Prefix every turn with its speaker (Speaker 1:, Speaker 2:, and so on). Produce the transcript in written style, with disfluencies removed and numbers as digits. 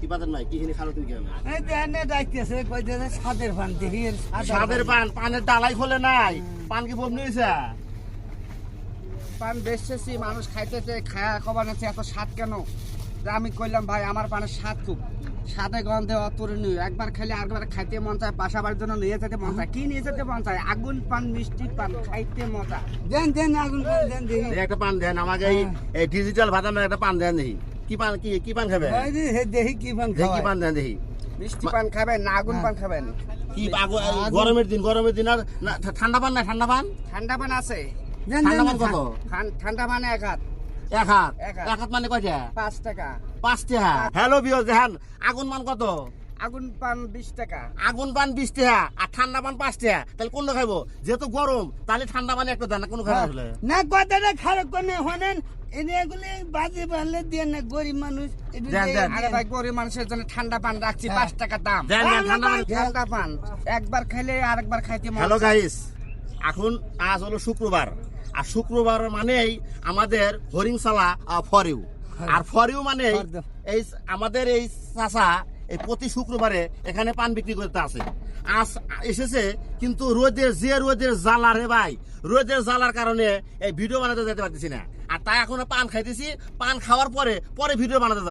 Speaker 1: কি পাতেন নাই কি হিনি খালো তুমি কেন
Speaker 2: এই দেনে ডাইতেছে কইতেছে সাদের পান দেখি
Speaker 1: সাদের পান পানের ডালাই খোলে নাই পান কি বম নিয়েছে
Speaker 3: পান বেচতেছি মানুষ খাইতেছে খায়া খবানেছে এত স্বাদ কেন আমি কইলাম ভাই আমার পানের স্বাদ খুব স্বাদে গন্ধে অতুলনীয় একবার খেলে আরেকবার খাইতে মন চায় বাসাবার জন্য নিয়ে যেতে মন চায় কি নিয়ে যেতে মন চায় আগুন পান মিষ্টি পান খাইতে মজা
Speaker 2: দেন দেন আগুন পান দেন দেখি
Speaker 1: একটা পান দেন আমাকে এই ডিজিটাল ভাতামের একটা পান দেন দেখি কি পান কি পান খাবে
Speaker 2: ওই যে হে দেখি কি পান
Speaker 1: দেখি কি
Speaker 2: খাওয়ায়।
Speaker 1: পান দেন দেখি
Speaker 3: মিষ্টি পান খাবেন না আগুন পান খাবেন
Speaker 1: কি গরমের দিন আর না, ঠান্ডা পান না ঠান্ডা পান
Speaker 3: ঠান্ডা পান আছে
Speaker 2: দেন
Speaker 1: ঠান্ডা
Speaker 2: দেন
Speaker 1: পান কত
Speaker 3: ঠান্ডা পান এক হাত
Speaker 1: এক হাত
Speaker 3: এক হাত।
Speaker 1: এক হাত মানে কয়টা
Speaker 3: 5 টাকা
Speaker 1: 5 টাকা হ্যালো বিয়স দেখেন আগুন পান কত
Speaker 3: আগুন পান 20 টাকা
Speaker 1: আগুন পান 20 টাকা আর ঠান্ডা পান 5 টাকা তাহলে কোনটা খাইবো যেহেতু গরম তাহলে ঠান্ডা পানি একটা দেন না কোনো খাই আসলে
Speaker 2: না কথাটা খারাপ করে হনেন এনে এগুলি বাজে পারলে দিয়ে না গরিব মানুষ একটু
Speaker 1: দেন,
Speaker 2: দিয়ে
Speaker 1: দেন।
Speaker 3: আরে ভাই গরিব মানুষের জন্য ঠান্ডা পান রাখছি 5 টাকা দাম
Speaker 1: দেন দেন ঠান্ডা পানি
Speaker 3: ঠান্ডা পান একবার খাইলে আরেকবার খাইতে মন
Speaker 1: হ্যালো
Speaker 3: চায়।
Speaker 1: গাইস এখন আজ হলো শুক্রবার আর শুক্রবার মানেই আমাদের হরিংশালা ফর ইউ আর ফর ইউ মানে
Speaker 2: For the-
Speaker 1: এই আমাদের এই চাচা এই প্রতি শুক্রবারে এখানে পান বিক্রি করতে আসে আজ এসেছে কিন্তু রোদের জ্বালা রে ভাই রোদের জ্বালার কারণে এই ভিডিও বানাতে যেতে পারতেছি না আর তাই এখন পান খাইতেছি পান খাওয়ার পরে ভিডিও বানাতে